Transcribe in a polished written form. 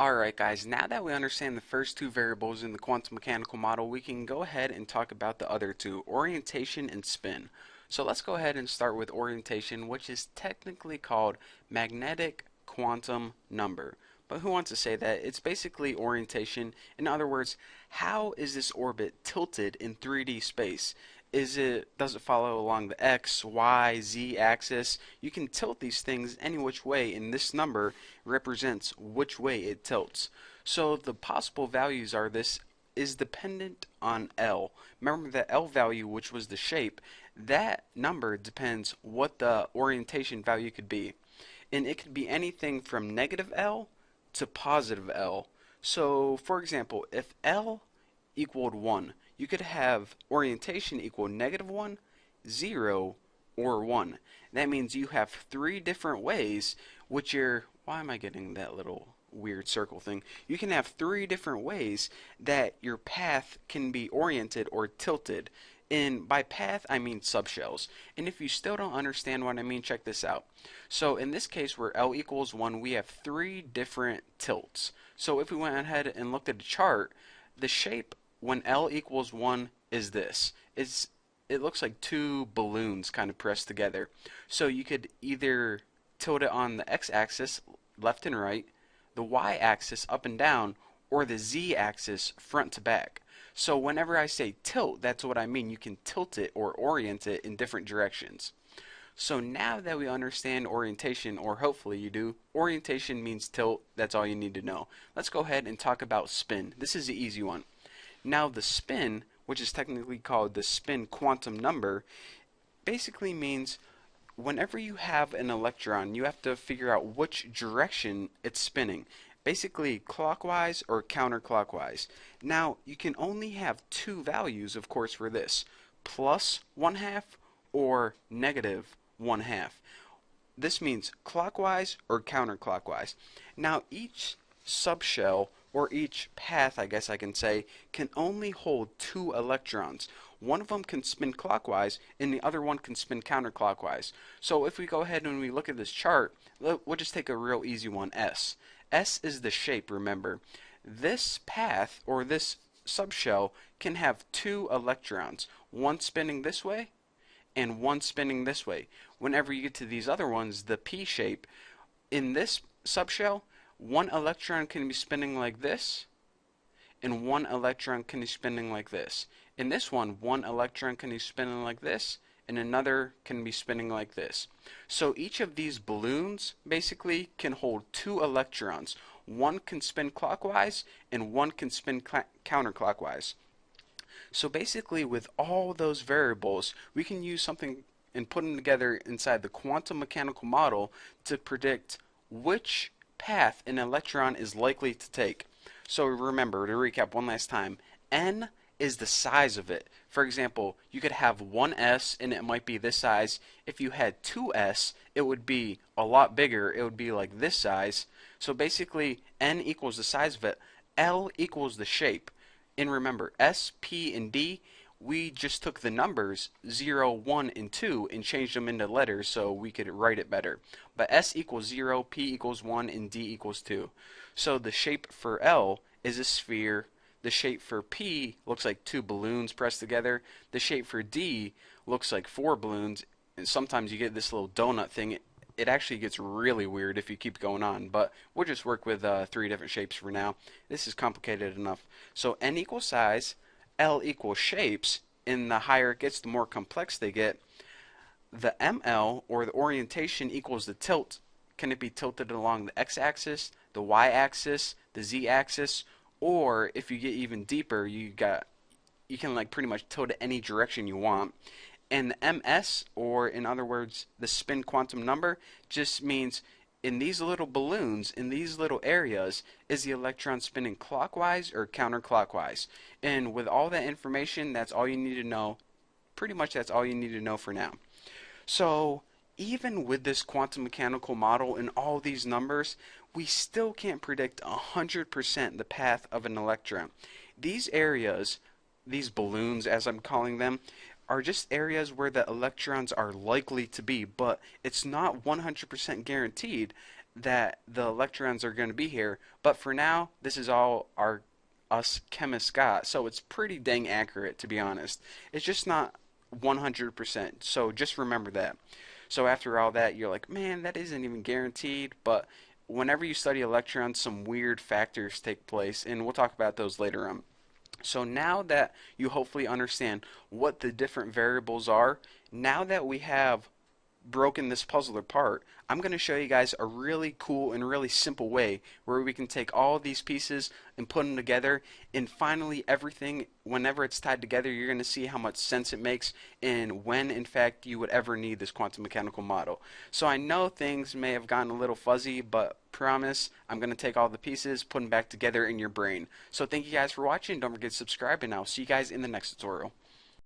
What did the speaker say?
Alright guys, now that we understand the first two variables in the quantum mechanical model, we can go ahead and talk about the other two, orientation and spin. So let's go ahead and start with orientation, which is technically called magnetic quantum number. But who wants to say that? It's basically orientation. In other words, how is this orbit tilted in 3D space? Does it follow along the X, Y, Z axis? You can tilt these things any which way, and this number represents which way it tilts. So the possible values are this is dependent on L. Remember the L value, which was the shape, that number depends what the orientation value could be. And it could be anything from negative L to positive L. So for example, if L equaled 1, you could have orientation equal -1, 0, or 1. That means you have three different ways which why am I getting that little weird circle thing? You can have three different ways that your path can be oriented or tilted. And by path, I mean subshells. And if you still don't understand what I mean, check this out. So in this case where L equals 1, we have three different tilts. So if we went ahead and looked at the chart, the shape when L equals 1 is this. It looks like two balloons kind of pressed together. So you could either tilt it on the x-axis, left and right, the y-axis, up and down, or the z-axis, front to back. So whenever I say tilt, that's what I mean. You can tilt it or orient it in different directions. So now that we understand orientation, or hopefully you do, orientation means tilt. That's all you need to know. Let's go ahead and talk about spin. This is the easy one. Now the spin, which is technically called the spin quantum number, basically means whenever you have an electron, you have to figure out which direction it's spinning. Basically clockwise or counterclockwise. Now you can only have two values, of course, for this. Plus 1/2 or negative 1/2. This means clockwise or counterclockwise. Now each subshell, or each path, I guess I can say, can only hold two electrons. One of them can spin clockwise and the other one can spin counterclockwise. So if we go ahead and we look at this chart, we'll just take a real easy one, S. S is the shape, remember. This path, or this subshell, can have two electrons, one spinning this way and one spinning this way. Whenever you get to these other ones, the P shape, in this subshell, one electron can be spinning like this, and one electron can be spinning like this. In this one electron can be spinning like this, and another can be spinning like this. So each of these balloons basically can hold two electrons. One can spin clockwise, and one can spin counterclockwise. So basically with all those variables, we can use something and put them together inside the quantum mechanical model to predict which path an electron is likely to take. So remember, to recap one last time, n is the size of it. For example, you could have one s and it might be this size. If you had two s, it would be a lot bigger. It would be like this size. So basically, n equals the size of it. L equals the shape. And remember, s, p, and d, we just took the numbers 0, 1, and 2 and changed them into letters so we could write it better. But S equals 0, P equals 1, and D equals 2. So the shape for L is a sphere. The shape for P looks like two balloons pressed together. The shape for D looks like four balloons. And sometimes you get this little donut thing. It actually gets really weird if you keep going on. But we'll just work with three different shapes for now. This is complicated enough. So N equals size, L equals shapes, and the higher it gets, the more complex they get. The ML, or the orientation, equals the tilt. Can it be tilted along the x-axis, the y-axis, the z-axis, or if you get even deeper, you can like pretty much tilt it any direction you want. And the MS, or in other words, the spin quantum number, just means in these little balloons, in these little areas, is the electron spinning clockwise or counterclockwise? And with all that information, that's all you need to know. Pretty much that's all you need to know for now. So even with this quantum mechanical model and all these numbers, we still can't predict 100% the path of an electron. These areas, these balloons as I'm calling them, are just areas where the electrons are likely to be, but it's not 100% guaranteed, that the electrons are going to be here. But for now, this is all our us chemists got. So it's pretty dang accurate, to be honest. It's just not 100%. So just remember that. So after all that, you're like, man, that isn't even guaranteed. But whenever you study electrons, some weird factors take place, and we'll talk about those later on. So now that you hopefully understand what the different variables are, now that we have broken this puzzle apart, I'm going to show you guys a really cool and really simple way where we can take all of these pieces and put them together, and finally everything, whenever it's tied together, you're going to see how much sense it makes and when in fact you would ever need this quantum mechanical model. So I know things may have gotten a little fuzzy, but promise I'm going to take all the pieces, put them back together in your brain. So thank you guys for watching. Don't forget to subscribe, and I'll see you guys in the next tutorial.